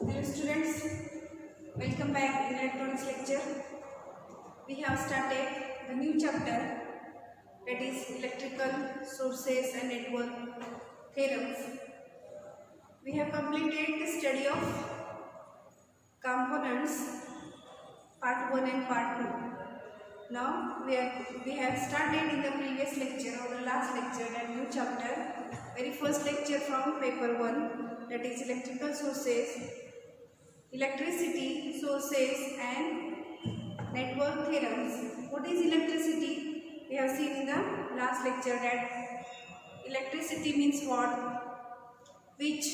Hello students, welcome back in electronics lecture. We have started the new chapter, that is electrical sources and network theorems. We have completed the study of components part 1 and part 2. Now we have started in the previous lecture or the last lecture that new chapter, very first lecture from paper 1, that is electrical sources, electricity sources and network theorems. What is electricity? We have seen in the last lecture that electricity means what, which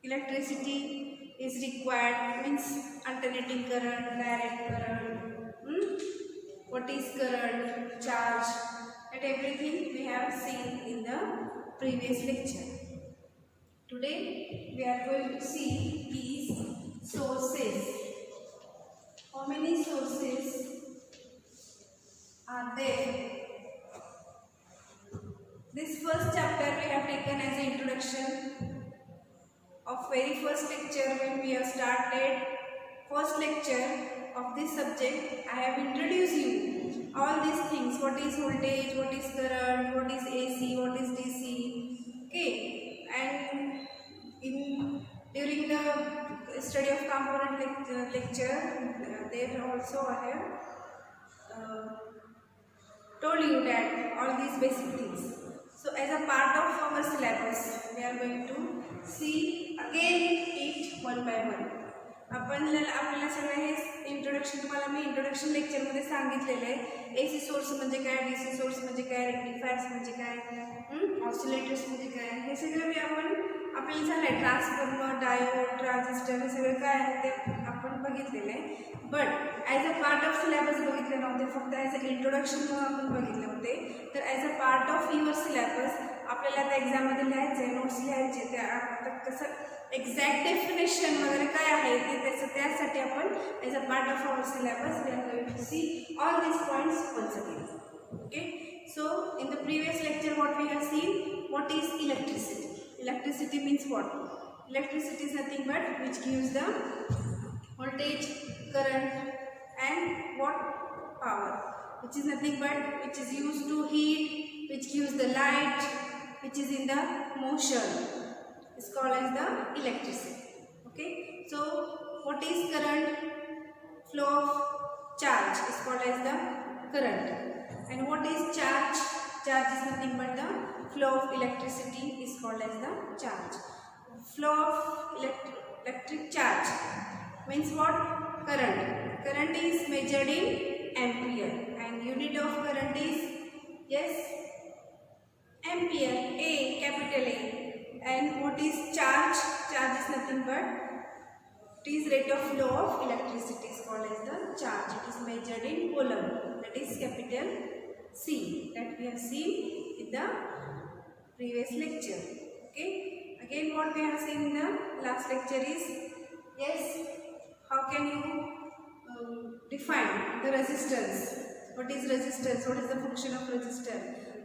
electricity is required, means alternating current, direct current, what is current, charge, and everything we have seen in the previous lecture. Today we are going to see these sources. How many sources are there? This first chapter we have taken as an introduction of very first lecture. When we have started first lecture of this subject, I have introduced you all these things. What is voltage, what is current, what is AC, what is DC. Okay, and during the study of component lecture, there also I have told you that all these basic things. So as a part of our syllabus, we are going to see again it one by one. आपल्याला सगळं हे introduction, तुम्हाला मी introduction लेक्चरमध्ये सांगितलेलं आहे. AC source म्हणजे काय, DC source म्हणजे काय, रेक्टिफायर्स म्हणजे काय, ऑसिलेटर्स म्हणजे काय, हे सगळं मी आपल्याला झालंय. ट्रान्सफॉर्मर, डायोड, ट्रान्झिस्टर हे सगळं काय आहे ते आपण बघितलेलं आहे. But as a part of syllabus बघितले नव्हते, फक्त ॲज अ इंट्रोडक्शन म्हणून आपण बघितले होते. तर as a part of your syllabus आपल्याला आता एक्झाममध्ये लिहायचं आहे, नोट्स लिहायचे, त्या आता कसं एक्झॅक्ट डेफिनेशन वगैरे काय आहे ते त्यासाठी आपण as a part of our syllabus we are going to see all these points once again. Okay, so in the previous lecture what we have seen, what is electricity. Electricity means what? Electricity is nothing but which gives the voltage, current and what? Power, which is nothing but which is used to heat, which gives the light, which is in the motion, is called as the electricity. Okay, so what is current? Flow of charge is called as the current. And what is charge? Charge is nothing but the flow of electricity is called as the charge. Flow of electric charge means what? Current. Current is measured in ampere and unit of current is, yes, ampere, A, capital A. And what is charge? Charge is nothing but it is rate of flow of electricity is called as the charge. It is measured in coulomb, that is capital C, that we have seen in the previous lecture. Okay, again what we have seen in the last lecture is, yes, how can you define the resistance? What is resistance? What is the function of resistor?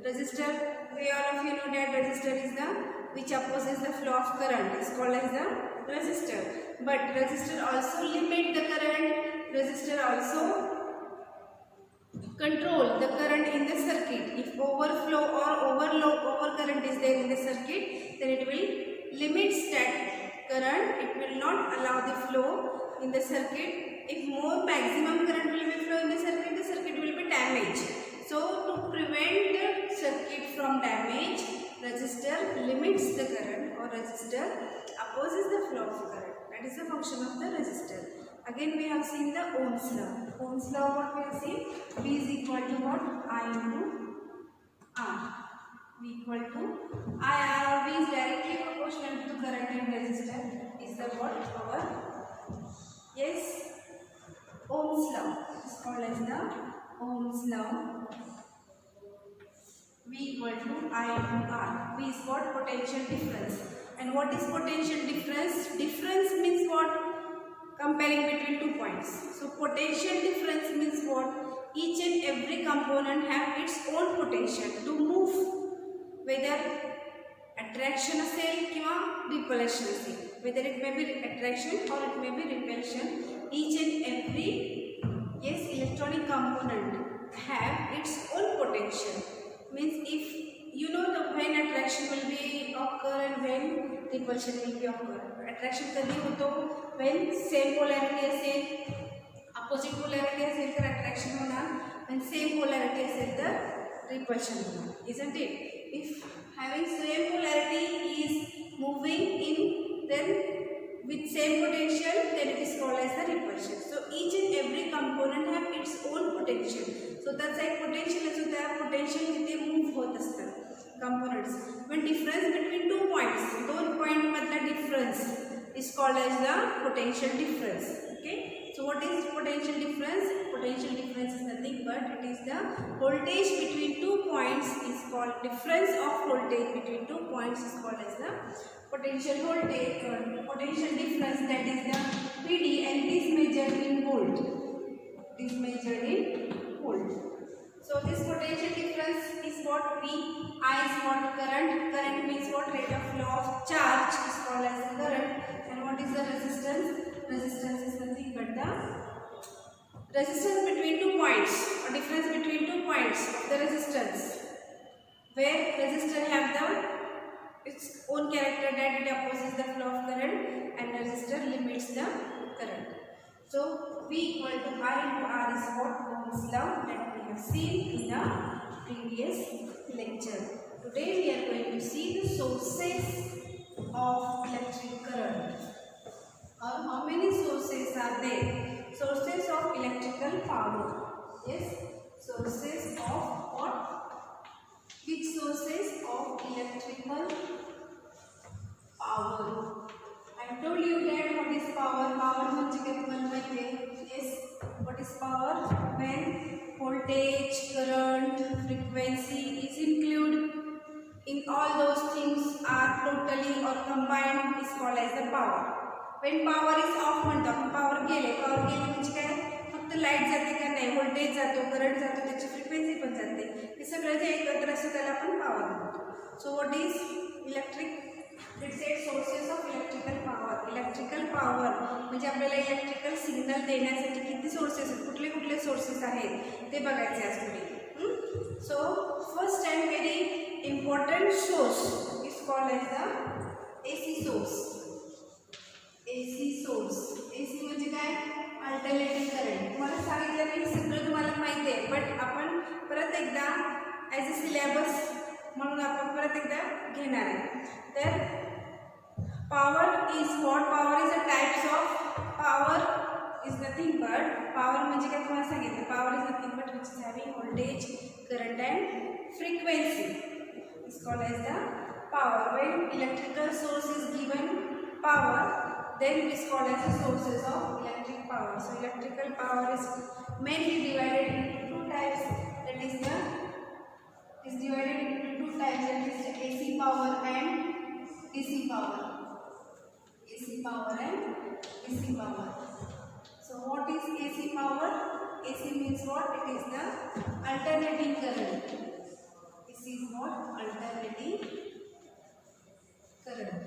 Resistor, we all of you know that resistor is the which opposes the flow of current, is called as the resistor. But resistor also limit the current. Resistor also control the current in the circuit. If overflow or overcurrent is there in the circuit, then it will limit that current. It will not allow the flow in the circuit. If more maximum current will be flow in the circuit will be damaged. So to prevent the circuit from damage, resistor limits the current or resistor opposes the flow of current. That is the function of the resistor. Again we have seen the Ohm's law. Ohm's law, what we have seen? V is equal to what? I into R. V equal to I, R, or V is directly proportional to current and resistor. Is the what? Our, yes, Ohm's law is called as the Ohm's law. V equal to I into R. V is what? Potential difference. And what is potential difference? Difference means what? Comparing between 2 points. So potential difference means what? Each and every component have its own potential to move, whether attraction असेल किंवा repulsion असेल, whether it may be attraction or it may be repulsion, each and every electronic component have its own potential. Means if you know the when attraction will be occur and when repulsion will be occur. Attraction कधी होतो when same polarity असेल, opposite polarity असेल तर attraction होणार, when same polarity असेल तर repulsion होणार, isn't it? If having same polarity is moving in then with same potential, then it is called as the repulsion. So each and every component have its own potential. So त्याचा एक potential असतो, त्या potential तिथे move होत असतात components. When difference between two points, दोन point मधला difference is called as the potential difference. Okay. So what is potential difference? Potential difference is nothing but it is the voltage between two points is called difference of voltage between two points is called as the potential voltage or potential difference, that is the PD, and it is measured in volt. It is measured in volt. So this potential difference is what V, I is what current, current means what rate of flow of charge is called as the current, and what is the resistance? Resistance is nothing but the resistance between two points or difference between two points of the resistance, where resistor have the its own character that it opposes the flow of current and resistor limits the current. So V equal to I into R is what Ohm's law that we have seen in the previous lecture. Today we are going to see the sources of electric current. Or how many sources are there? Sources of electrical power. Yes, sources of what? Which sources of electrical power? I told you that what is power? Power म्हणजे काय तुम्हाला माहिती आहे? Yes, what is power? When voltage, current, frequency is included in all those things are totally or combined is called as the power. When power is off म्हणतो आपण, power गेले म्हणजे काय, फक्त लाईट जाते का नाही, व्होल्टेज जातो, करंट जातो, त्याची फ्रिक्वेन्सी पण जाते, हे सगळं जे एकत्र असतं त्याला आपण पॉवर म्हणतो. So what is electric? It's a sources of electrical power. Electrical power म्हणजे आपल्याला इलेक्ट्रिकल सिग्नल देण्यासाठी किती सोर्सेस आहेत, कुठले कुठले सोर्सेस आहेत ते बघायचे आज तुम्ही. So first and very important source is called as the AC source. AC source. AC म्हणजे काय? Alternating current. तुम्हाला सांगितलं मी, सगळं तुम्हाला माहिती आहे, बट आपण परत एकदा ॲज अ सिलेबस म्हणून आपण परत एकदा घेणार आहे. तर power is what? Power is a types of power is nothing but, power म्हणजे काय तुम्हाला सांगितलं, power is nothing but which is having voltage, current and frequency is called as the power. When electrical source is given power, then it is called as the sources of electric power. So electrical power is mainly divided into two types, that is divided into two types, that is the AC power and DC power. AC power and DC power. So what is AC power? AC means what? It is the alternating current. This is what? Alternating current.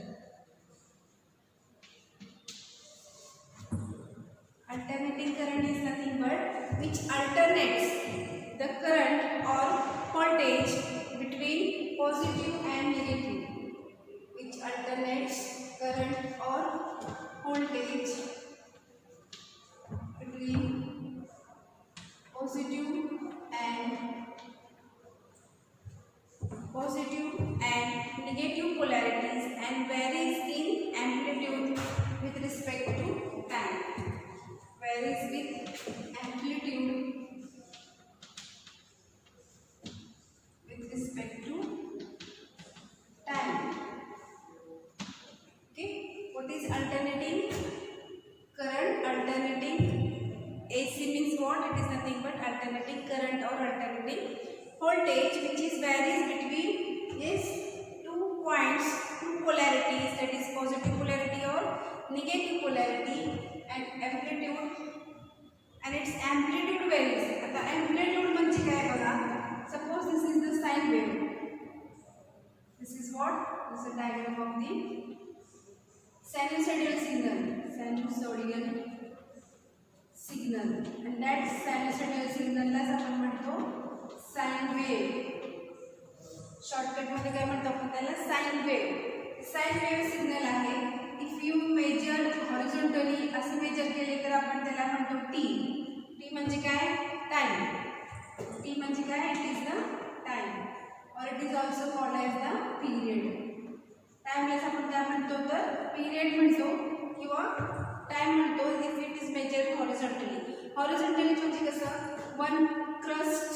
Alternating current is nothing but which alternates the current or voltage between positive and negative. Which alternates current or voltage between positive and negative polarities and varies in amplitude with respect to time. Varies with amplitude with respect to time. Okay, what is alternating current? Alternating AC means what? It is nothing but alternating current or alternating voltage, which is varies between two points, two polarities, that is positive polarity or negative polarity, and amplitude, and its amplitude varies. आता amplitude म्हणजे काय बघा, suppose this is the sine wave. This is what? This diagram of the sinusoidal signal. And that sinusoidal signal ला आपण म्हणतो sine wave. Shortcut मध्ये काय म्हणतो आपण त्याला sine wave. Sine wave signal आहे. इफ यू मेजर हॉरिझॉन्टली असं major केले तर आपण त्याला म्हणतो टी. टी म्हणजे काय? टाइम. टी म्हणजे काय? It is the time or it is also called as the period. टाइमलाच आपण काय म्हणतो तर पीरियड म्हणतो किंवा टाइम म्हणतो if it is measured horizontally. Horizontally म्हणजे कसं वन क्रस्ट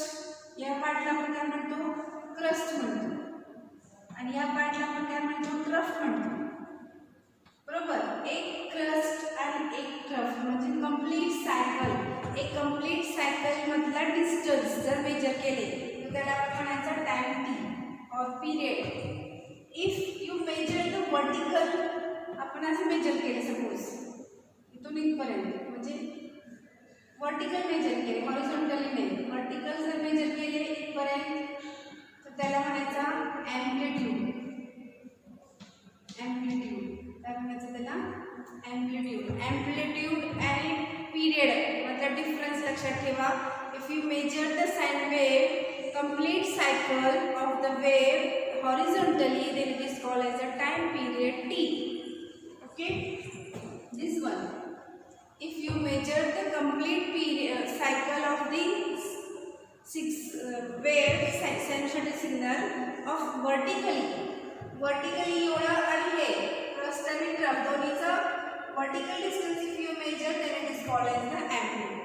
या पार्टला आपण काय म्हणतो क्रस्ट म्हणतो आणि या पार्टला आपण काय म्हणतो ट्रफ म्हणतो. बरोबर. एक क्रस्ट आणि एक ट्रफ म्हणजे कंप्लीट सायकल. एक कंप्लीट सायकल मधला डिस्टन्स जर मेजर केले तर त्याला आपण म्हणायचं टाइम टी और period. If you measure the vertical आपण असं मेजर केले सपोज इथून इथपर्यंत म्हणजे वर्टिकल मेजर केले हॉरिझॉन्टली नाही. वर्टिकल जर मेजर केले इथपर्यंत तर त्याला म्हणायचा ॲम्प्लिट्यूड. काय म्हणायचं त्याला ॲम्प्लिट्यूड. ॲम्प्लिट्यूड आणि पीरियड मधला डिफरन्स लक्षात ठेवा. If you measure the sine wave complete cycle of the wave horizontally then it is called as a time period t. Okay, this one. If you measure the complete period cycle of the wave sinusoidal signal of vertically एवढं आणि हे crust आणि trough दोन्हीचा vertical distance if you measure then it is called as the amplitude.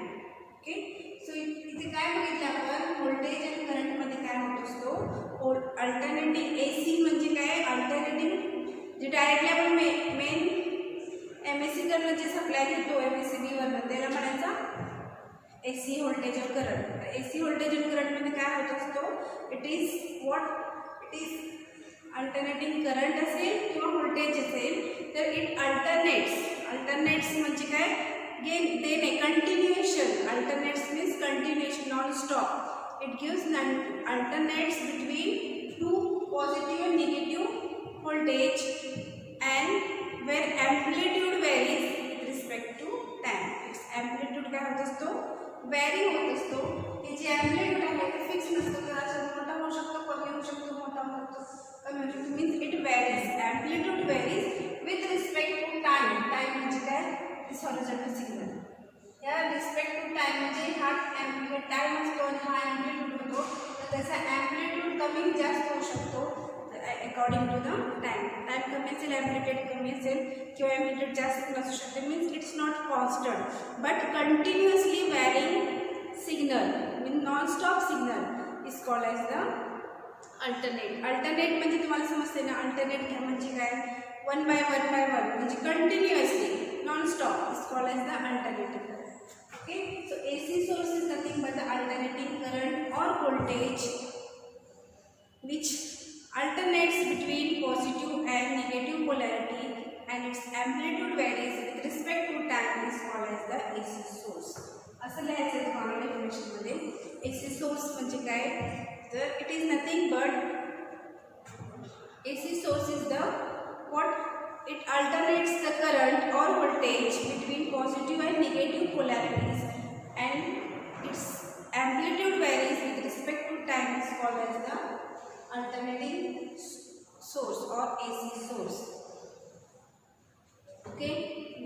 Okay, so इथे काय बघितलं आपण voltage आणि current मध्ये काय होत असतो. अल्टरनेटिंग एसी म्हणजे काय अल्टरनेटिंग जे डायरेक्टली आपण मेन एमएससी कडनं जे सप्लाय घेतो एमएससीबी वरनं त्याला म्हणायचा एसी व्होल्टेज और करंट. एसी व्होल्टेज और करंट मध्ये काय होत असतो it is what it is alternating current असेल किंवा व्होल्टेज असेल तर इट अल्टरनेट्स म्हणजे काय गेन देणे continuation. Alternates means continuation non stop. It gives alternates between two positive and negative voltage and where amplitude varies with respect to time. Its amplitude काय होत असतो vary होत असतो. हे जे amplitude आहे ते फिक्स नसतो. कदाचित मोठा होऊ शकतो कमी होऊ शकतो मोठा होऊ शकतो कमी होऊ शकतो. Means it varies. Amplitude varies with respect to time. Time म्हणजे काय this horizontal signal. या रिस्पेक्ट टू टाइम म्हणजे हा ॲम्प्लिट्यूड टाइम असतो आणि हा ॲम्प्लिट्यूड होतो तर त्याचा ॲम्प्लिट्यूड कमी जास्त होऊ शकतो according to the time. Time कमी असेल ॲम्प्लिट्यूड कमी असेल किंवा ॲम्प्लिट्यूड जास्त नसू शकते. Means it's not constant but continuously varying signal mean non stop signal is called as the alternate. Alternate म्हणजे तुम्हाला समजते ना अल्टरनेट म्हणजे काय वन बाय वन म्हणजे continuously non stop is called as the alternating. Okay, so AC source is nothing but the alternating current or voltage which alternates between positive and negative polarity and its amplitude varies with respect to time is called as the AC source. असं लिहायचं तुम्हाला definition मध्ये. AC source म्हणजे काय तर it is nothing but AC source is the what it alternates the current or voltage between positive and negative polarities and its amplitude varies with respect to time is called as the alternating source or AC source. Okay,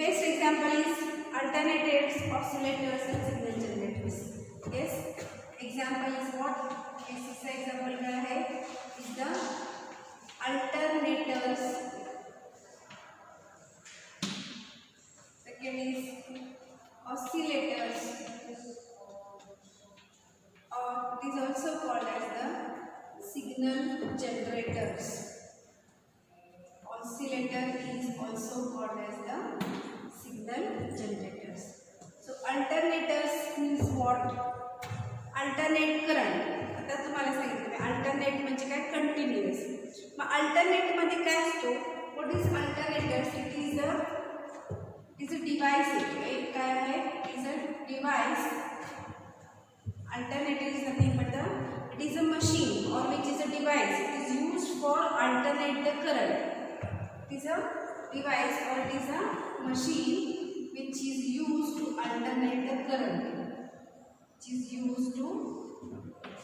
best example is alternated oscillators and signal generators. Yes, example is what? AC चा example क्या है? Is the alternators. Second is oscillators, or it is also called as the signal generators. Oscillator is also called as the signal generators. So alternators means what? Alternate current. आता तुम्हाला सांगितलं alternate म्हणजे काय continuous. मग alternate मध्ये काय असतो? What is alternators? It is a device. एक काय आहे? It is a device. Alternator is nothing but it is a machine or which is a device. It is used for alternate the current. is a device or it is a machine which is used to alternate the current. Which is used to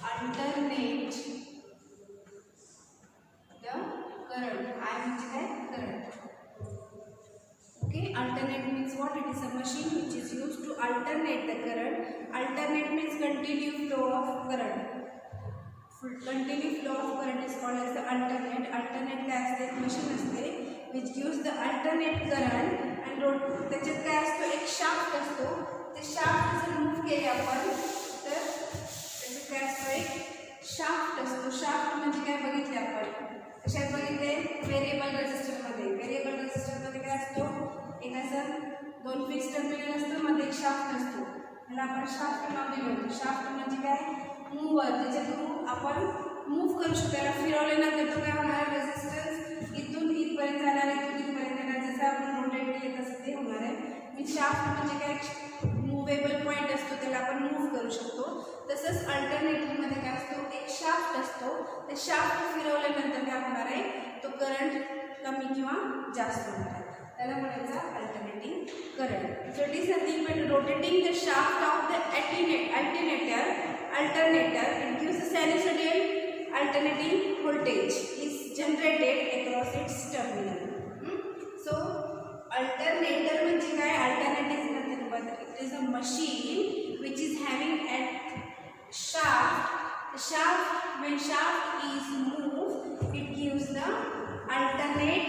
alternate the current. I means current. Okay, alternate means what? It is a machine which is used to alternate the current. Alternate means continuous flow of current. Continuous flow of current is called as the alternate. Alternate काय असते? एक machine असते which gives the alternate current and त्याच्यात काय असतो? एक shaft असतो. ते शाफ्ट जर मूव केले आपण तर त्याच्यात काय असतो? एक शाफ्ट असतो. शाफ्ट म्हणजे काय बघितले आपण? कशात बघितले? व्हेरिएबल रेझिस्टर मध्ये. व्हेरिएबल रेझिस्टर मध्ये काय असतो? एक असं दोन फिक्स टर्मिनल असतो, मध्ये एक शाफ्ट असतो. त्याला आपण शाफ्ट नाव दिलं होतं. शाफ्ट म्हणजे काय? मूव्हर. त्याच्यातून आपण मूव्ह करू शकतो. त्याला फिरवल्यानंतर तो काय होणार? रेझिस्टन्स इथून इथपर्यंत जाणार, इथून इथपर्यंत येणार. जसं आपण रोटेट केले तसं ते होणार आहे. मी शाफ्ट म्हणजे काय? मूवेबल पॉईंट असतो, त्याला आपण मूव्ह करू शकतो. तसंच अल्टरनेटिव्हमध्ये काय असतो? एक शाफ्ट असतो. ते शाफ्ट फिरवल्यानंतर काय होणार आहे? तो करंट कमी किंवा जास्त होणार आहे. त्याला म्हणायचं alternating current. So it is nothing but rotating the shaft of the alternator, it gives a sinusoidal alternating voltage is generated across its terminal. So alternator म्हणजे काय? Alternator is nothing but it is a machine which is having a shaft. The shaft, when shaft is moved, it gives the alternate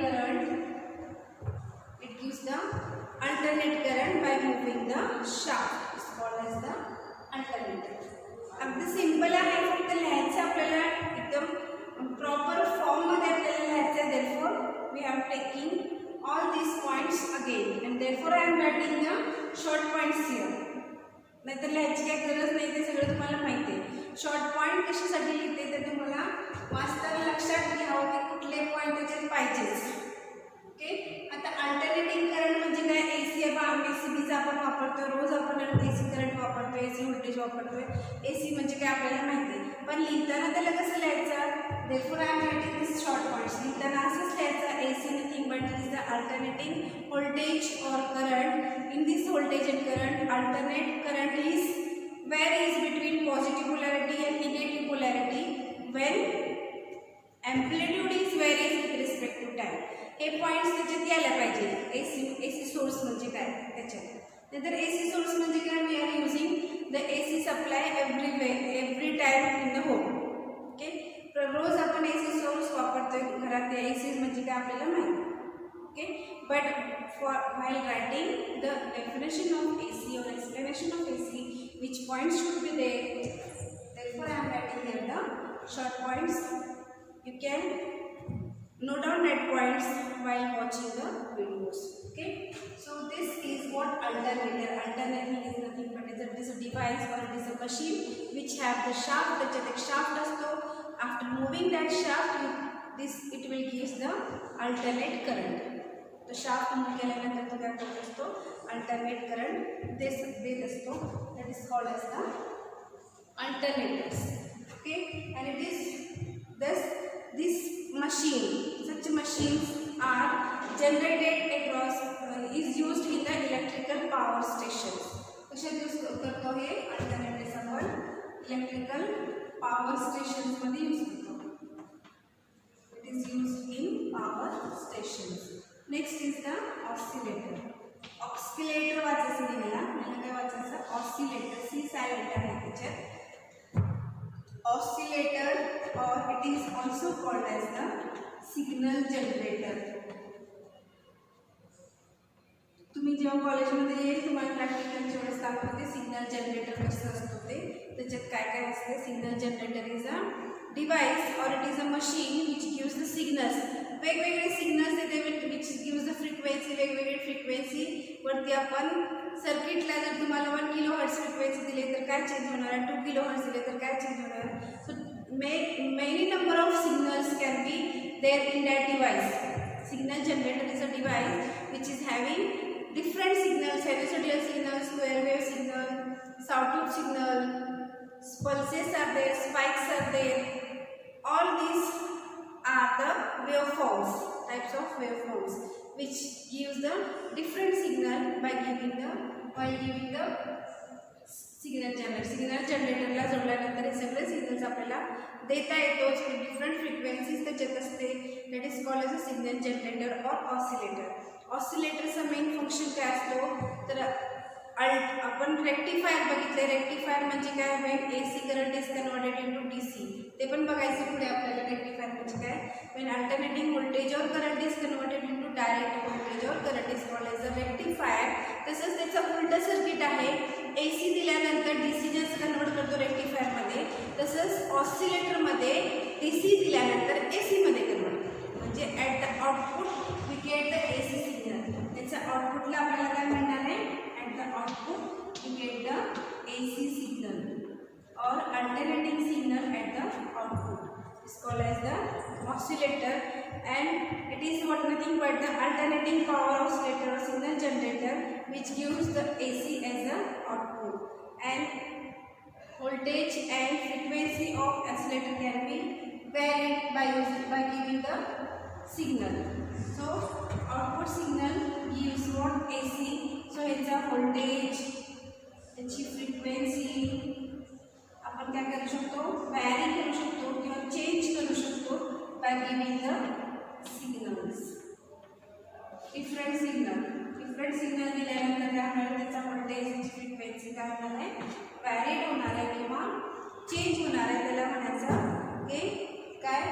current. It gives the alternate current by moving the shaft. Called as the alternator. अगदी simple आहे, फक्त लिहायचं आपल्याला एकदम proper form मध्ये आपल्याला लिहायचं आहे. therefore we are taking all these points again and therefore I am writing the short points here. नाहीतर लिहायची काही गरज नाही, ते सगळं तुम्हाला माहिती आहे. शॉर्ट पॉईंट कशासाठी लिहिते ते तुम्हाला वाचताना लक्षात घ्यावं की कुठले पॉईंट त्याच्यात पाहिजेच. ओके, आता अल्टरनेटिंग करंट म्हणजे काय? एसी एसीबीचा आपण वापरतो, रोज आपण एसी करंट वापरतो, एसी व्होल्टेज वापरतोय. एसी म्हणजे काय आपल्याला माहिती आहे, पण लिहिताना त्याला कसं लिहायचं? therefore I am writing this short points. लिहिताना असंच लिहायचं. AC nothing but it is the alternating voltage और current. In this voltage and current alternate current is varies between positive polarity and negative polarity when amplitude is varies with respect to time. हे points त्याच्यात यायला पाहिजे. AC source म्हणजे काय त्याच्यात. नंतर AC source म्हणजे काय? We are using the AC supply every time in the home. Okay, तर रोज आपण एसी सोर्स वापरतोय घरात. एसी म्हणजे काय आपल्याला माहिती. Okay, but for while writing the definition of AC or explanation of AC, which points should be there? Therefore I am writing here the short points. You can note down that points while watching the videos. Okay, so this is what alternator. Alternator is nothing but it is a device or it is a machine which have the shaft. त्याच्यात एक shaft असतो. After moving that shaft, it will give the alternate current. तो shaft move केल्यानंतर तो काय करत असतो? alternate current देत असतो. That is called as the alternators. Okay, and it is thus this machine, such machines are generated across is used in the electrical power stations. कशात use करतो हे alternators आपण? electrical power stations मध्ये use करतो. It is used in power stations. Next is the oscillator. Oscillator वाचायचं लिहायला. मला काय वाचायचं? oscillator. C silent आहे त्याच्यात. Oscillator or it is also called as the signal generator. तुम्ही जेव्हा कॉलेजमध्ये येईल तुम्हाला प्रॅक्टिकलच्या वेळेस दाखवते सिग्नल जनरेटर कसं असतो ते. त्याच्यात काय काय असते? Signal generator is a device और it is a machine which gives the signals. वेगवेगळे सिग्नल्स देते विच गिव्स द फ्रिक्वेन्सी. वेगवेगळी फ्रिक्वेन्सी वरती आपण सर्किटला जर तुम्हाला 1 किलोहर्ट्ज फ्रिक्वेन्सी दिली तर काय चेंज होणार आहे? 2 किलोहर्ट्ज दिले तर काय चेंज होणार आहे? सो many number of signals can be there in that device. Signal generator is a device which is having different signals: sinusoidal signal, square wave signal, sawtooth signal, pulses are there, spikes are there. All these are the waveforms, types of waveforms which gives the different signal by giving the signal जनरेटरला जोडल्यानंतर हे सगळे signals आपल्याला देता येतोच. Different frequencies त्याच्यात असते. That is called as a signal generator और oscillator. ऑसिलेटरचा main function काय असतो तर आपण रेक्टिफायर बघितले. रेक्टिफायर म्हणजे काय, when AC current is converted into DC. ते पण बघायचं पुढे आपल्याला. रेक्टिफायर म्हणजे काय, व्हेन अल्टरनेटिंग व्होल्टेज और current is converted into direct voltage और current is called as a rectifier. तसंच त्याचं उलट सर्किट आहे. एसी दिल्यानंतर डीसी जस्ट कन्वर्ट करतो रेक्टिफायरमध्ये, तसंच ऑसिलेटरमध्ये डीसी दिल्यानंतर एसीमध्ये कन्वर्ट करतो. म्हणजे at the output we get the AC signal. त्याच्या आउटपुटला आपल्याला काय म्हणणार आहे, at the output we get the AC signal और alternating signal at the output is called as the oscillator, and it is what nothing but the alternating power oscillator or signal generator which gives the AC as the output, and voltage and frequency of oscillator can be varied by giving the signal. So output signal gives what AC. So it's a voltage, its frequency आपण काय करू शकतो, vary करू शकतो किंवा change करू शकतो by giving the signals. Different signal दिल्यानंतर काय होणार, त्याचा व्होल्टेज फ्रिक्वेन्सी काय होणार आहे, व्हॅरिड होणार आहे किंवा चेंज होणार आहे. त्याला म्हणायचं की काय,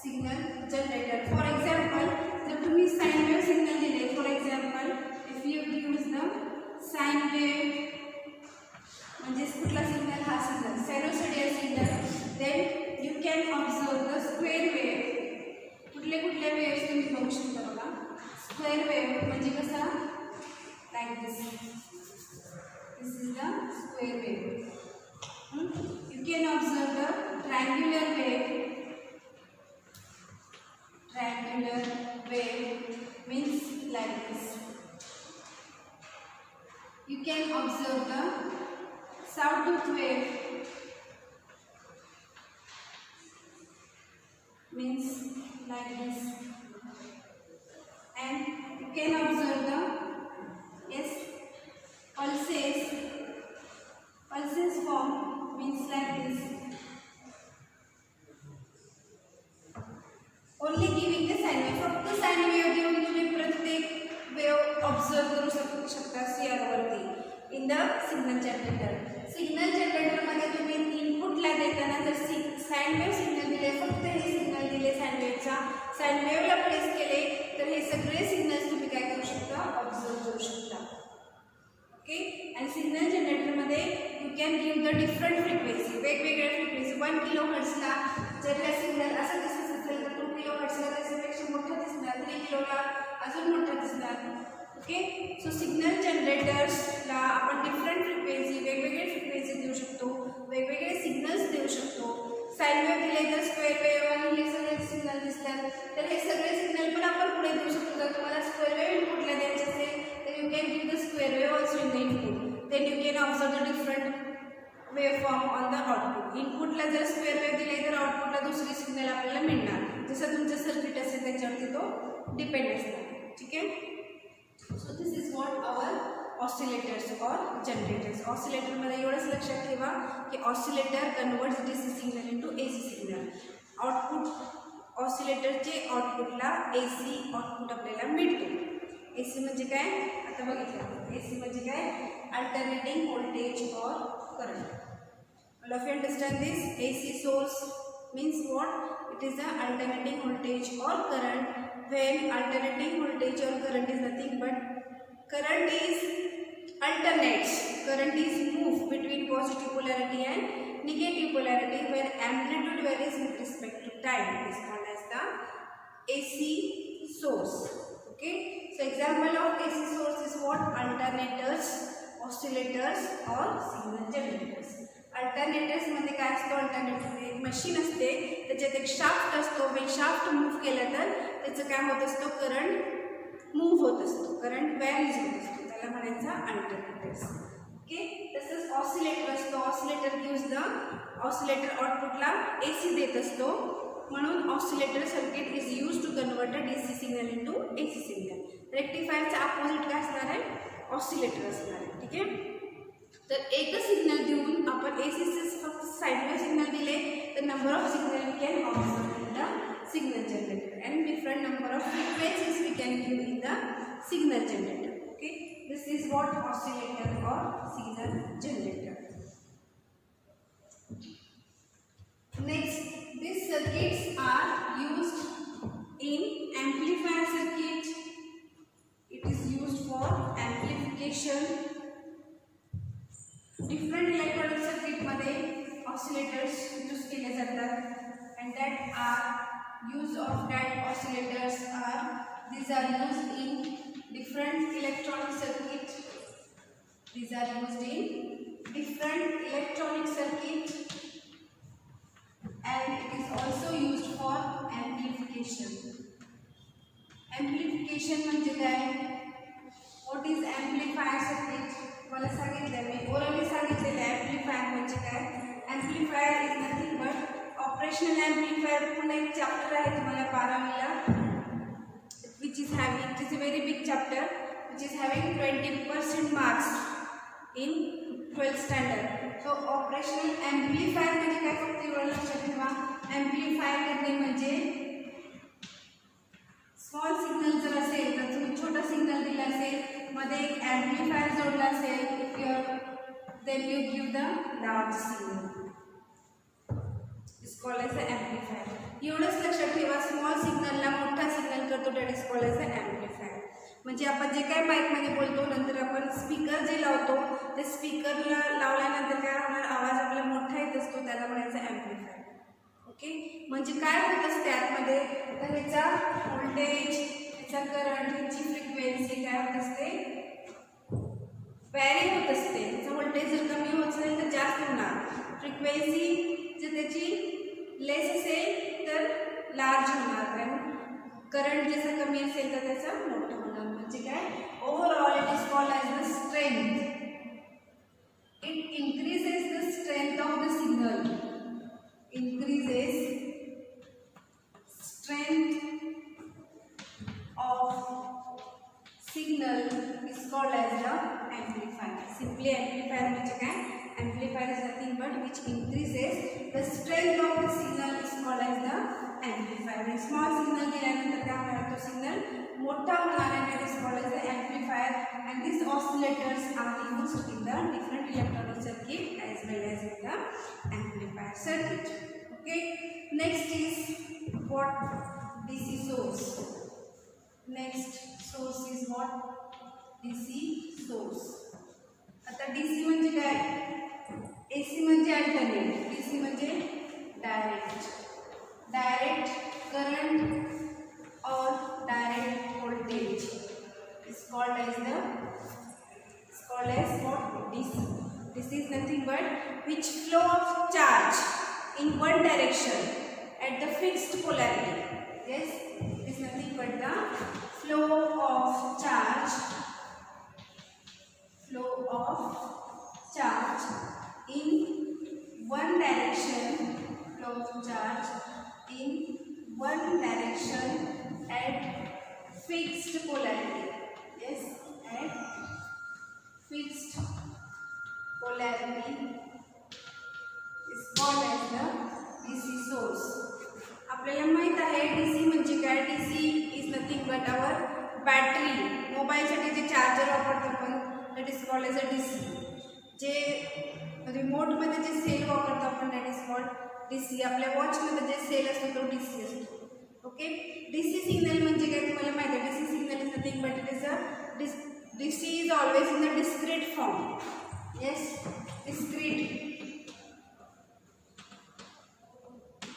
सिग्नल जनरेटर. फॉर एक्झाम्पल जर तुम्ही साइन वेव्ह सिग्नल दिले, for example if you use the sine wave म्हणजे कुठला सिग्नल, हा signal sinusoidal signal, then you can observe the square wave. कुठले वेव्स तुम्ही बघू शकता बघा. स्क्वेअर वेव्ह म्हणजे कसा, like this is the square wave. You can observe the triangular wave. Triangular wave means like this. You can observe the sawtooth wave, means like this, and you can observe the pulses form, means like this. Only giving the sine wave. फक्त sine wave देऊन तुम्ही प्रत्येक wave observe करू शकता सीआरवरती in the signal generator. Signal जनरेटरमध्ये तुम्ही इनपुटला देताना जर साइन वेव्ह सिग्नल दिले, फक्त हे सिग्नल दिले साइन वेव्हला प्लेस केले, तर हे सगळे सिग्नल्स तुम्ही काय करू शकता, ऑब्झर्व करू शकता. ओके. आणि सिग्नल जनरेटरमध्ये you can give the different frequency, वेगवेगळ्या फ्रिक्वेन्सी. 1 kHzला जर का सिग्नल असं दिसत असेल तर 2 kHzला त्याच्यापेक्षा मोठं दिसणार, 3 kHzला अजून मोठं दिसणार. ओके. सो सिग्नल जनरेटर्सला आपण डिफरंट फ्रिक्वेन्सी, वेगवेगळे फ्रिक्वेन्सी देऊ शकतो, वेगवेगळे सिग्नल्स देऊ शकतो. साइन वेव्ह दिले तर स्क्वेअर वेव्ह आणि हे सगळे सिग्नल दिसतात, तर हे सगळे सिग्नल पण आपण पुढे देऊ शकतो. जर तुम्हाला स्क्वेअर वेव्ह इनपुटला द्यायचे असेल तर you can give the square wave also in the input. Then you can observe the different waveform on the output. इनपुटला जर स्क्वेअर वेव्ह दिले तर आउटपुटला दुसरी सिग्नल आपल्याला मिळणार. जसं तुमचं सर्किट असेल त्याच्यावरती तो डिपेंड असणार. ठीक आहे. So this is what our oscillators और जनरेटर्स. ऑसिलेटरमध्ये एवढंच लक्षात ठेवा की oscillator converts DC signal into AC signal. Output ऑसिलेटरचे आउटपुटला एसी आउटपुट आपल्याला मिळतो. एसी म्हणजे काय, आता बघितलं. एसी म्हणजे काय, अल्टरनेटिंग व्होल्टेज और current. All of you understand this. AC source means what, it is the alternating voltage or current. When alternating voltage or current is nothing but current is alternates, current is moved between positive polarity and negative polarity where amplitude varies with respect to time. It is called as the AC source. Okay. So example of AC source is what, alternators, oscillators or signal generators. Alternators मध्ये काय असतो, alternator एक machine असते, त्याच्यात एक shaft असतो. When shaft move केलं तर त्याचं काय होत असतो, करंट मूव्ह होत असतो, करंट व्हॅरीज होत असतो, त्याला म्हणायचं अल्टरनेटर्स. ओके. तसंच ऑसिलेटर असतो. ऑसिलेटर गिव्स द, ऑसिलेटर आउटपुटला एसी देत असतो, म्हणून oscillator circuit is use to signal into AC signal. रेक्टिफायरचा अपोजिट काय असणार आहे, ऑसिलेटर असणार आहे. ठीक आहे. तर एकच सिग्नल देऊन आपण AC फक्त साइडवे सिग्नल दिले तर number of signal we can observe in the signal generator and different number of frequencies we can give in the signal generator. Okay, this is what oscillator और signal generator. Next, these circuits are used in amplifier circuit. It is used for amplification. Different electronic circuit मध्ये oscillators use केले जातात, and that are use of that oscillators are these are used in different electronic circuit. These are used in different electronic circuit. And it is also used for amplification. Amplification म्हणजे काय? What is amplifier circuit? मला सांगितलं मी orally सांगितलेलं amplifier म्हणजे काय? Amplifier is nothing but operational amplifier. पुन्हा एक chapter आहे तुम्हाला 12वीला, which is having, it is a very big chapter which is having 20% marks in 12th standard. So operational amplifier म्हणजे काय, फक्त एवढं लक्षात ठेवा. amplifier करणे म्हणजे स्मॉल सिग्नल जर असेल तर तुम्ही छोटा सिग्नल दिला असेल, मध्ये एक amplifier जोडला असेल, then you give the large signal. It's called as an amplifier. एवढंच लक्षात ठेवा, स्मॉल सिग्नलला मोठा सिग्नल करतो, that is called as an amplifier. म्हणजे आपण जे काय माईकमध्ये बोलतो, नंतर आपण स्पीकर जे लावतो ते स्पीकरला लावल्यानंतर काय होणार, आवाज आपला मोठा येत असतो, त्याला म्हणायचं ॲम्प्लिफायर. ओके, म्हणजे काय होत असते आतमध्ये, तर ह्याचा व्होल्टेज, ह्याचा करंट, ह्याची फ्रिक्वेन्सी काय होत असते, व्हॅरी होत असते. त्याचं व्होल्टेज जर कमी होत असेल तर जास्त होणार, फ्रिक्वेन्सी जर त्याची लेस असेल तर लार्ज होणार, कारण करंट जसं कमी असेल तर त्याचा मोठं होणार. म्हणजे काय, overall it is called as the strength. It increases the strength of the signal. increases strength of signal is called as the amplifier. Simply amplifier म्हणजे काय, amplifier is nothing but which increases the strength of the signal is called as the amplifier. When small signal दिल्यानंतर काय होणार, तो signal मोठा होणार आहे, that is called as the amplifier. And these oscillators are used in the different electronic circuit as well as in the amplifier circuit. Okay, next is what, DC source. Next source is what, DC source. आता DC म्हणजे काय, AC म्हणजे alternate, DC म्हणजे direct current or direct voltage is called as what, DC. This is nothing but which flow of charge in one direction at the fixed polarity. Yes, it is nothing but the flow of charge in one direction, at fixed polarity. Yes, at fixed polarity is called as the DC source. आपल्याला माहित आहे DC म्हणजे काय, DC is nothing but our battery. मोबाईलसाठी जे charger वापरतो आपण, that is called as a DC. जे रिमोटमध्ये जे सेल वापरतो आपण, that is called DC. आपल्या वॉचमध्ये जे सेल असतो तो DC असतो. ओके, DC सिग्नल म्हणजे काय तुम्हाला माहिती आहे, DC signal is nothing but it is a DC is always in the discrete form. Yes, discrete.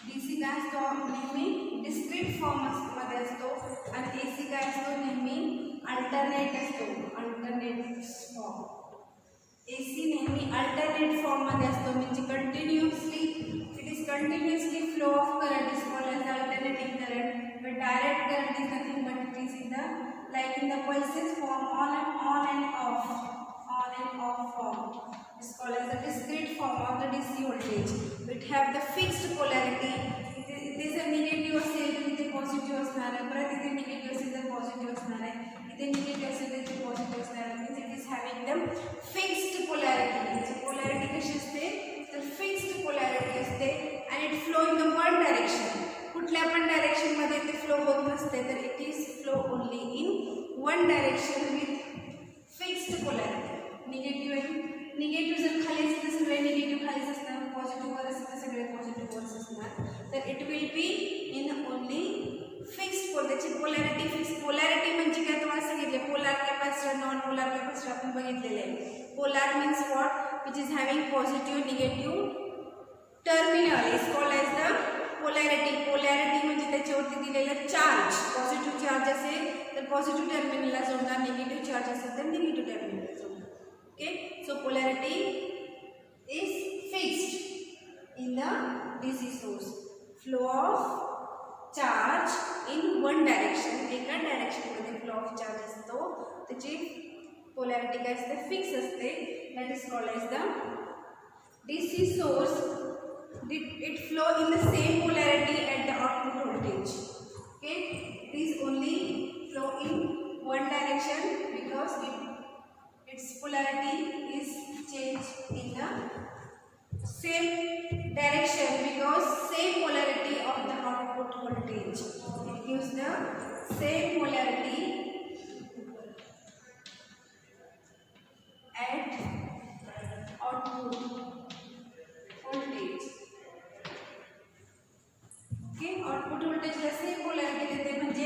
DC काय असतो नेहमी डिस्क्रीट फॉर्म मध्ये असतो, आणि AC काय असतो नेहमी अल्टरनेट असतो, अल्टरनेट फॉर्म. AC नेहमी अल्टरनेट फॉर्म मध्ये असतो, म्हणजे continuously continuously flow of current is called as alternating current, but direct current is nothing but it is in the like in the pulses form, on and off form. It's called as the discrete form of the DC voltage. It have the fixed polarity. It is a negative असेल, इथे positive असणार, परत इथे negative असेल, इथे negative असेल तर इथे पॉझिटिव्ह असणार means it is having the fixed polarity. याची पोलॅरिटी कशी असते तर फिक्स्ड पोलॅरिटी असते आणि it flow in the one direction. कुठल्या पण डायरेक्शन मध्ये ते फ्लो होत नसते तर it is flow only in one direction with fixed polarity. Negative आहे, निगेटिव्ह जर खाली असेल तर सगळे निगेटिव्ह खालीच असणार, पॉझिटिव्ह वर असेल तर सगळे पॉझिटिव्ह वरच असणार. तर it will be in only fixed pole. त्याची पोलॅरिटी फिक्स. पोलॅरिटी म्हणजे काय तुम्हाला सांगितले, polar capacitor non polar capacitor आपण बघितलेले आहे. Polar means what which is having positive negative terminal is called as the polarity. Polarity म्हणजे त्याच्यावरती दिलेलं चार्ज. पॉझिटिव्ह चार्ज असेल तर पॉझिटिव्ह टर्मिनलला जोडणार, निगेटिव्ह चार्ज असेल तर निगेटिव्ह टर्मिनलला जोडणार. Okay, so polarity is fixed in the DC source. Flow of charge in one direction. एका डायरेक्शनमध्ये फ्लो ऑफ चार्ज असतो, त्याची पोलॅरिटी काय असते फिक्स असते. That is called as the DC source. It flow in the same polarity at the output voltage. Okay, it is only flow in one direction because its polarity is changed in the same direction because same polarity of the output voltage. It gives the same polarity at output voltage. Output व्होल्टेजला same polarity देते. म्हणजे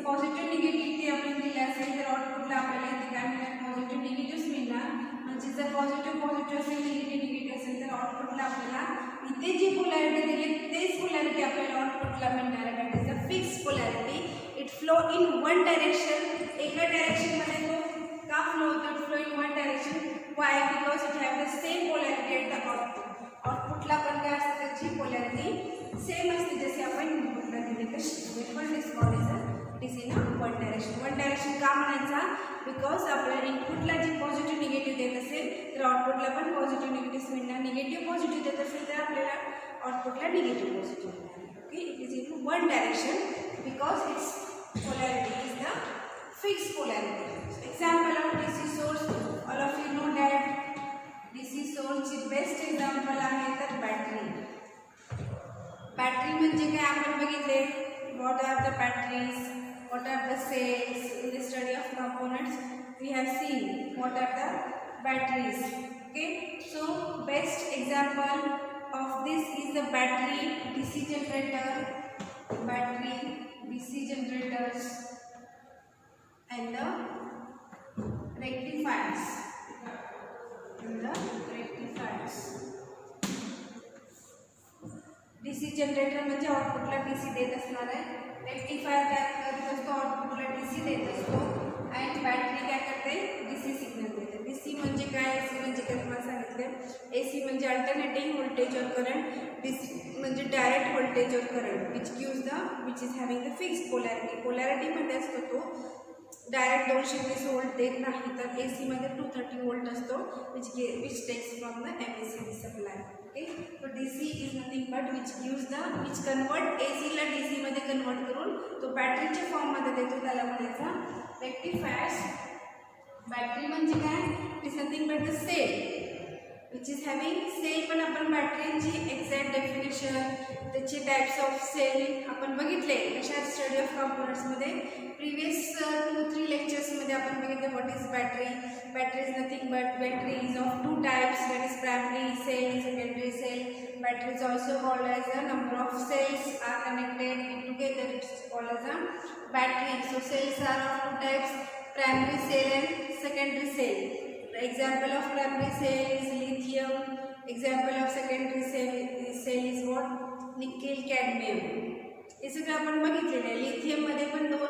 positive negative ते आपण दिले असेल तर आउटपुटला आपल्याला इथे काय मिळणार पॉझिटिव्ह निगेटिव्ह मिळणार. म्हणजे जर पॉझिटिव्ह असेल निगेटिव्ह असेल तर आउटपुटला आपल्याला इथे जी पोलॅरिटी दिली तेच पोलॅरिटी आपल्याला आउटपुटला मिळणार आहे. That is the fix polarity. It flow in one direction. एका डायरेक्शनमध्ये तो का फ्लो होतो flow in one direction. Why because it have the same polarity at the output. आउटपुटला पण काय असते त्याची पोलॅरिटी सेम असते जसे आपण इनपुटला दिले तशी. पण this call is in one direction. One direction का म्हणायचा बिकॉज आपल्याला इनपुटला जी पॉझिटिव्ह निगेटिव्ह देत असेल तर आउटपुटला पण पॉझिटिव्ह निगेटिव्ह मिळणार. निगेटिव्ह पॉझिटिव्ह देत असेल तर आपल्याला आउटपुटला निगेटिव्ह पॉझिटिव्ह मिळणार. Okay, it is in one direction because its polarity is the fixed polarity. Example of DC source. All of you know that DC सोर्सची बेस्ट एक्झाम्पल आहे तर बॅटरी. बॅटरी म्हणजे काय आपण बघितले. What are the batteries, what are the cells. In the study of components we have seen what are the batteries. Okay, so best example of this is the battery DC generator, battery DC generators and the rectifiers. DC generator म्हणजे आउटपुटला DC देत असणार आहे. Rectifier काय करत असतो आउटपुटला DC देत असतो. आणि बॅटरी काय करते डीसी सिग्नल देते. डीसी म्हणजे काय, एसी म्हणजे काय तुम्हाला सांगितले. एसी म्हणजे अल्टरनेटिंग व्होल्टेज और करंट. डीसी म्हणजे डायरेक्ट व्होल्टेज और current which is having the fixed polarity. पोलॅरिटीमध्ये असतो तो डायरेक्ट 220 वोल्ट देत नाही तर एसी मध्ये 230 वोल्ट असतो which takes from the MSC supply. Okay, तो DC is nothing but which convert AC ला डीसी मध्ये कन्वर्ट करून तो बॅटरीच्या फॉर्म मध्ये देतो. त्याला म्हणायचा रेक्टिफायर्स. बॅटरी म्हणजे काय it is nothing but the cell which is having. Cell पण आपण बॅटरीची एक्झॅक्ट डेफिनेशन त्याचे टाइप्स ऑफ सेल आपण बघितले कशा स्टडी ऑफ कंपोनेंट्समध्ये. प्रिव्हियस 2-3 लेक्चर्समध्ये आपण बघितलं what is battery. Battery is nothing but battery is of 2 types that is primary cell, secondary cell. Battery is also called as a number of cells are connected in together. It's called as a battery. So cells are of 2 types, primary cell and secondary cell. Example of primary cell is lithium. Example of secondary cell is what? Nickel, cadmium. हे सगळं आपण बघितलेलं आहे. Lithium मध्ये पण 2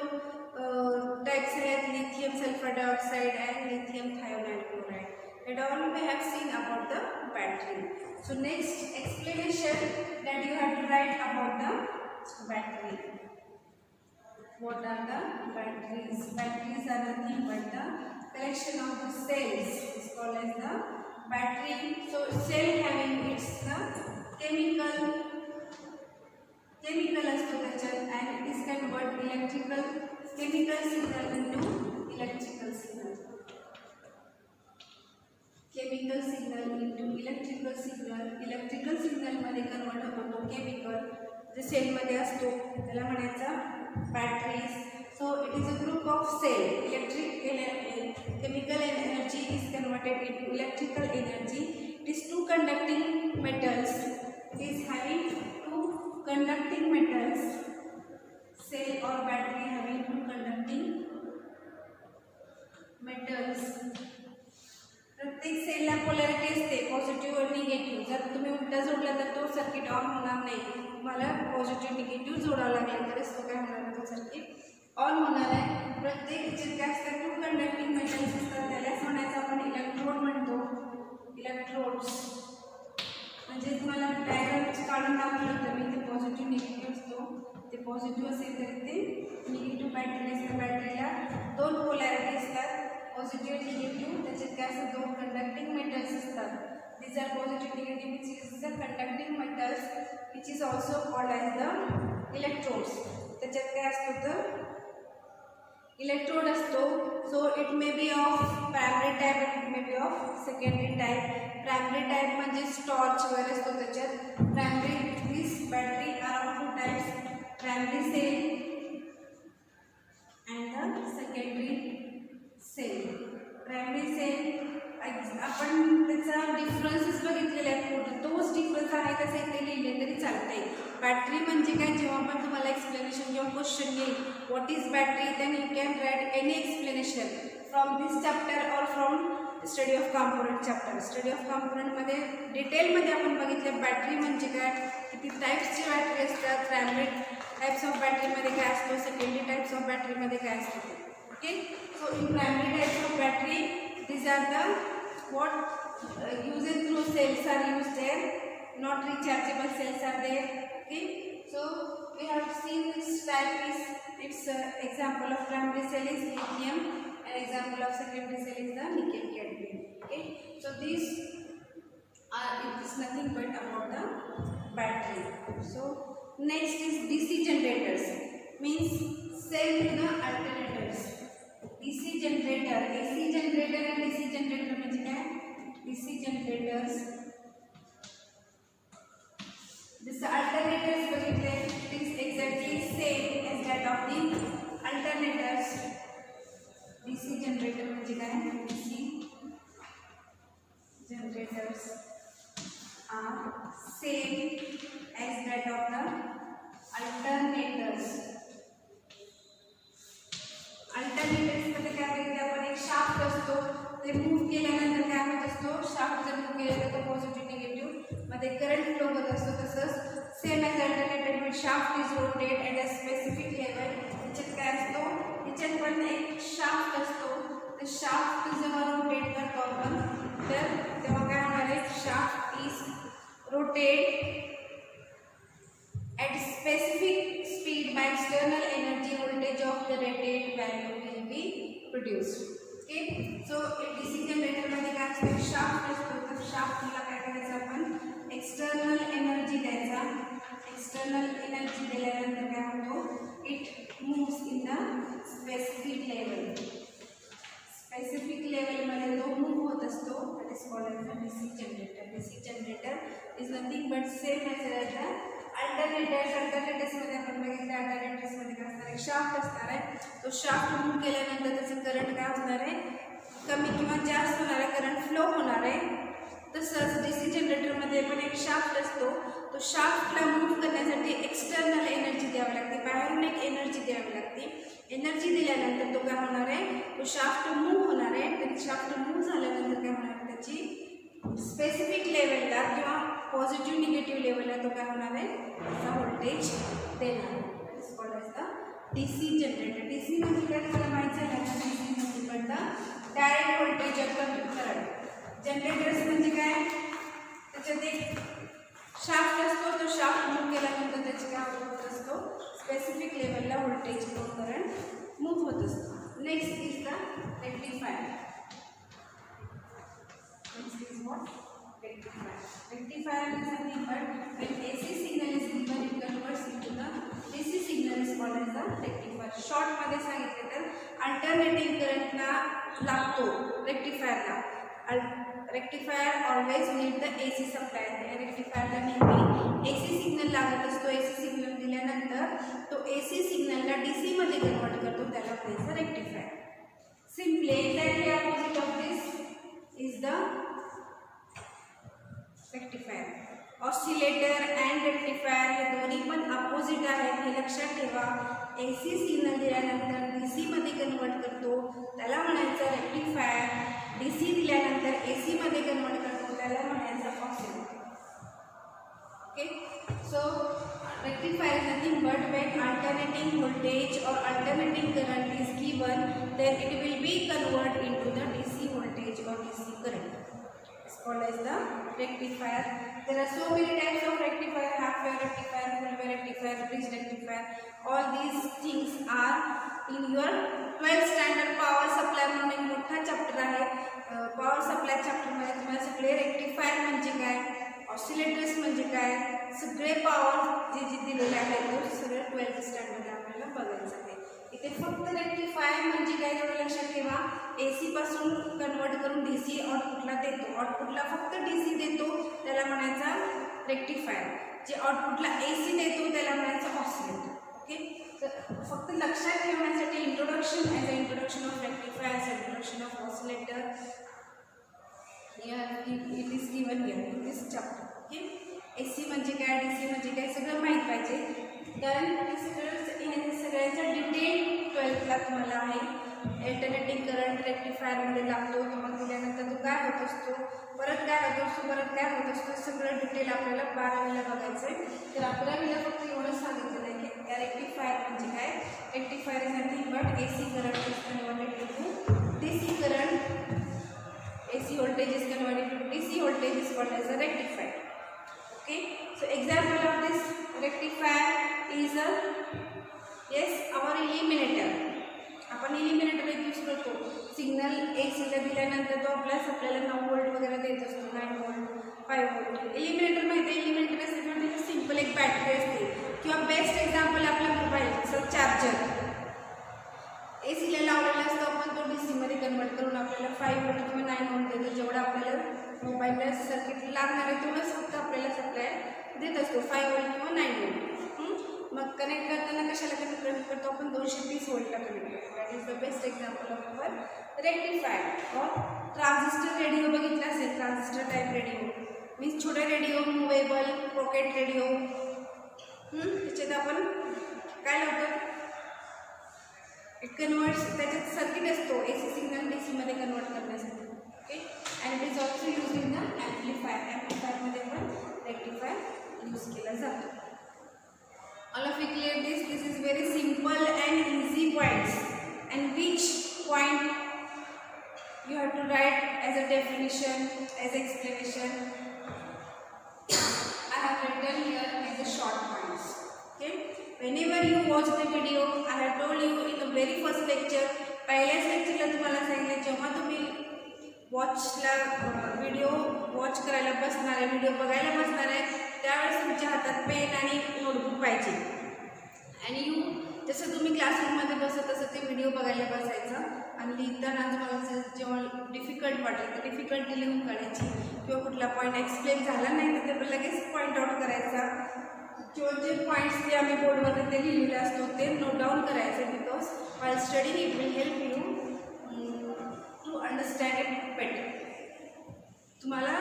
types आहेत, lithium sulphur dioxide and lithium thionyl chloride. That all we have seen about the battery. So next explanation that you have to write about the battery. What are the batteries? Batteries are nothing but the collection of the cells is called as the battery. So cell having its the chemical असतो त्याच्यात and it is convert electrical chemical signal into electrical signal. Chemical signal into electrical signal. Electrical signal मध्ये convert होतो chemical जे cell मध्ये असतो त्याला म्हणायचा batteries. So it is a group of cell. Chemical energy is converted into electrical energy. It is two conducting metals. It is having two conducting metals. Cell or battery having two conducting metals. प्रत्येक सेलला polarity असते positive और negative. जर तुम्ही उलटा जोडला तर तो circuit on होणार नाही. तुम्हाला पॉझिटिव्ह निगेटिव्ह जोडावं लागेल तरच तो काय होणार तो सर्किट ऑन होणार आहे. प्रत्येक ह्याच्यात काय असतात टू कंडक्टिंग मेटल्स असतात त्यालाच म्हणायचं आपण इलेक्ट्रोड म्हणतो. इलेक्ट्रोड्स म्हणजे तुम्हाला डायग्राम काढून दाखवलं होतं मी ते पॉझिटिव्ह निगेटिव्ह असतो. ते पॉझिटिव्ह असेल तर ते निगेटिव्ह बॅटरी असते. बॅटरीला दोन पोलॅरिटी असतात पॉझिटिव्ह निगेटिव्ह. त्याच्यात काय असतात दोन कंडक्टिंग मेटल्स असतात. These are positive negative which is the conducting metals which is also called as the electrodes. त्याच्यात काय असतो तर इलेक्ट्रोड असतो. So it may be of primary type and it may be of secondary type. Primary type म्हणजे torch वगैरे असतो त्याच्यात. Primary this battery are of two types, primary cell and the secondary cell. Primary cell आपण त्याचा differences बघितलेले आहेत कुठे तोच डिफरन्स आहे तसे इथे लिहिले तरी चालते. बॅटरी म्हणजे काय जेव्हा पण तुम्हाला एक्सप्लेनेशन जेव्हा क्वेश्चन येईल what is battery then you can write any explanation from this chapter और from study of component chapter. Study of कॉम्पोनंटमध्ये डिटेलमध्ये आपण बघितलं बॅटरी म्हणजे काय, किती टाईप्सची बॅटरी असतात, प्रायमरी टाईप्स ऑफ बॅटरीमध्ये काय असतो, सेकंडरी टाईप्स ऑफ बॅटरीमध्ये काय असतो. Okay, so in primary types of battery these are the what used through cells are used there, not rechargeable cells are there. Okay, so we have seen this type is its example of primary cell is lithium and example of secondary cell is the nickel cadmium. Okay, so these are it is nothing but about the battery. So next is DC generators, means cell to the alternators. DC generator, AC generator and DC generator म्हणजे काय, DC generators. This alternators बघितले it is exactly same as that of the alternators. DC generator म्हणजे काय, DC generators are same as that of the alternators. Alternators मध्ये काय बघितलं आपण एक शाफ्ट असतो ते मूव्ह केल्यानंतर काय होत असतो, शाफ्ट जर मूव्ह केला तर पॉझिटिव्ह निगेटिव्ह मध्ये करंट फ्लो होत असतो. तसंच same as alternator with shaft is rotate at a specific level. त्याच्यात काय असतो, त्याच्यात पण एक शाफ्ट असतो. तर शाफ्ट जेव्हा रोटेट करतो आपण तर तेव्हा काय होणार आहे, shaft is rotate at specific speed by external energy voltage of the rated value will be produced. Okay, so DC generator मध्ये काय असतं, शाफ्ट असतो. तर शाफ्टला काय करायचं आपण एक्सटर्नल एनर्जी द्यायचा. एक्सटर्नल एनर्जी दिल्यानंतर काय होतो, it moves in the specific level. Specific लेवलमध्ये तो मूव्ह होत असतो. That is called as the DC generator. DC generator is nothing but same as the alternators. अल्टरनेटर्समध्ये आपण बघितलं अल्टरनेटर्समध्ये काय असणार आहे, शाफ्ट असणार आहे. तो शाफ्ट मूव्ह केल्यानंतर त्याचं करंट काय होणार आहे, कमी किंवा जास्त होणार आहे, करंट फ्लो होणार आहे. तसंच DC जनरेटरमध्ये पण एक शाफ्ट असतो. तो शाफ्टला मूव्ह करण्यासाठी एक्सटर्नल एनर्जी द्यावी लागते, बाहेरून एक एनर्जी द्यावी लागते. एनर्जी दिल्यानंतर तो काय होणार आहे, तो शाफ्ट मूव्ह होणार आहे. आणि शाफ्ट मूव्ह झाल्यानंतर काय होणार आहे, त्याची स्पेसिफिक लेवलला किंवा पॉझिटिव्ह निगेटिव्ह लेवलला तो काय होणार आहे, त्याचा व्होल्टेज देणार. It's called as the DC generator. DC म्हणजे काय तुम्हाला माहिती आहे ना, DC म्हणजे पण direct voltage of current. Generators म्हणजे काय, त्याच्यात एक शाफ्ट असतो. तो शाफ्ट मूव्ह केल्यानंतर त्याची काय होत असतो, स्पेसिफिक लेवलला व्होल्टेज किंवा करंट मूव्ह होत असतो. Next is the rectifier. Next is what? Rectifier. Rectifier is nothing but when AC signal is given, it converts into the DC signal is called as the rectifier. समज शॉर्टमध्ये सांगितले तर alternating करंटला लागतो रेक्टिफायरला. Rectifier always need the AC supply. रेक्टिफायरला नेहमी AC signal लागत असतो. AC सिग्नल दिल्यानंतर तो AC सिग्नलला DC मध्ये कन्वर्ट करतो, त्याला म्हणायचं rectifier. Simply exactly opposite of this is the rectifier. Oscillator and rectifier हे दोन्ही पण अपोजिट आहेत, हे लक्षात ठेवा. AC सिग्नल दिल्यानंतर DC मध्ये कन्वर्ट करतो, त्याला म्हणायचं रेक्टिफायर. DC दिल्यानंतर AC मध्ये कन्वर्ट करतो, त्याला म्हणायचं oscillator. Okay, so rectifier is nothing but when alternating voltage or alternating current is given, then it will be converted into the DC voltage or DC current. It's called as the rectifier. There are so many types of rectifier: half wave rectifier, full wave rectifier, bridge rectifier. All these things are in your 12th standard power supply म्हणून एक मोठा chapter आहे. Power supply chapter मध्ये तुम्हाला सगळे rectifier म्हणजे काय, oscillators म्हणजे काय, सगळे पॉवर जे जे दिलेले आहेत ते सगळे 12th स्टँडर्डला आपल्याला बघायचं आहे. इथे फक्त रेक्टिफायर म्हणजे काय तेवढं लक्षात ठेवा. AC पासून कन्वर्ट करून DC आउटपुटला देतो, आउटपुटला फक्त DC देतो, त्याला म्हणायचा रेक्टिफायर. जे आउटपुटला AC देतो त्याला म्हणायचं ऑसिलेटर. ओके, तर फक्त लक्षात ठेवण्यासाठी introduction as a introduction of rectifier, introduction of oscillator, it is given here in this chapter. Okay, AC म्हणजे काय, DC म्हणजे काय सगळं माहीत पाहिजे, कारण हे सगळ्यांचा डिटेल 12thला तुम्हाला आहे. अल्टरनेटिंग करंट रेक्टिफायरमध्ये लागतो, मग दिल्यानंतर तो काय होत असतो, परत काय होत असतो, परत काय होत असतो, सगळं डिटेल आपल्याला 12वीला बघायचं आहे. तर 11वीला फक्त एवढं सांगितलेलं आहे की त्या रेक्टिफायर म्हणजे काय. Rectifier is nothing but AC current is converted to DC current. AC voltage is converted to DC voltage is called as a rectifier. Okay, so example of this rectifier is a our eliminator. आपण eliminator एक use करतो. Signal AC ला दिल्यानंतर तो आपल्याला 9 volt वगैरे देत असतो, 9 volt 5 volt. Eliminator माहिती आहे, एलिमिनेटर असेल म्हणजे सिंपल एक बॅटरी असते, किंवा बेस्ट एक्झाम्पल आपला मोबाईलचा चार्जर AC ला लावलेला असतो, आपण तो DC मध्ये कन्वर्ट करून आपल्याला 5 वोल्ट किंवा 9 वोल्ट देतो. जेवढा आपल्याला मोबाईलला सर्किट लागणार आहे तेवढंच फक्त आपल्याला सप्लाय देत असतो, 5 वोल्ट किंवा 9 वोल्ट. मग कनेक्ट करताना कशाला कनेक्ट करतो आपण, 230 वोल्टला कनेक्ट करतो. That is the best example of our rectifier. और ट्रान्झिस्टर रेडिओ बघितला असेल, ट्रान्झिस्टर टाईप रेडिओ मीन्स छोटे रेडिओ, मुव्हेबल, पॉकेट रेडिओ. त्याच्यात आपण काय लावतो, इट कन्वर्ट्स, त्याच्यात सर्किट असतो AC सिग्नल DC मध्ये कन्वर्ट करण्यासाठी. Okay, and it is also use in the amplifier. ॲम्प्लिफायरमध्ये पण रेक्टिफायर यूज केला जातो. All of you clear this. This is very simple and easy points, and which point you have to write as a definition, as explanation. I have written here as a short points. Okay, whenever you watch the video, I have told you in the very first lecture, पहिल्याच लेक्चरला तुम्हाला सांगितलं, जेव्हा तुम्ही video watch करायला बसणार आहे, video बघायला बसणार आहे, त्यावेळेस तुमच्या हातात पेन आणि नोटबुक पाहिजे. आणि जसं तुम्ही क्लासरूममध्ये बसत तसं ते व्हिडिओ बघायला बसायचं, आणि लिहिताना तुम्हाला जेव्हा डिफिकल्ट वाटेल तर डिफिकल्टी लिहून काढायची, किंवा कुठला पॉईंट एक्सप्लेन झाला नाही तर ते लगेच पॉईंट आउट करायचा, किंवा जे पॉईंट्स ते आम्ही बोर्डवर ते लिहिलेले असतो ते नोट डाऊन करायचं. Because while studying it will help you to understand it better. तुम्हाला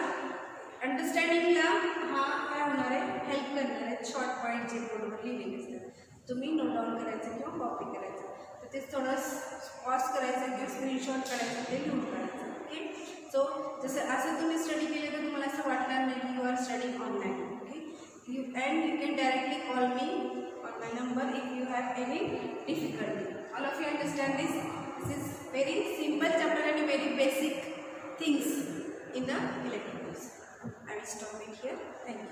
अंडरस्टँडिंगला हा काय होणार आहे, हेल्प करणार आहे. शॉर्ट पॉईंट जे बोर्डवर लिहिलेले असतात तुम्ही नोट डाऊन करायचं किंवा कॉपी करायचं, तर ते थोडं पॉज करायचं किंवा स्क्रीनशॉट काढायचं, ते लिहून काढायचं. ओके, सो जसं असं तुम्ही स्टडी केलं तर तुम्हाला असं वाटणार नाही की you are studying online. Okay, and you can directly call me on my number if you have any difficulty. All of you understand this? This is very simple chapter and very basic things in the electronics. I will stop it here. Thank you.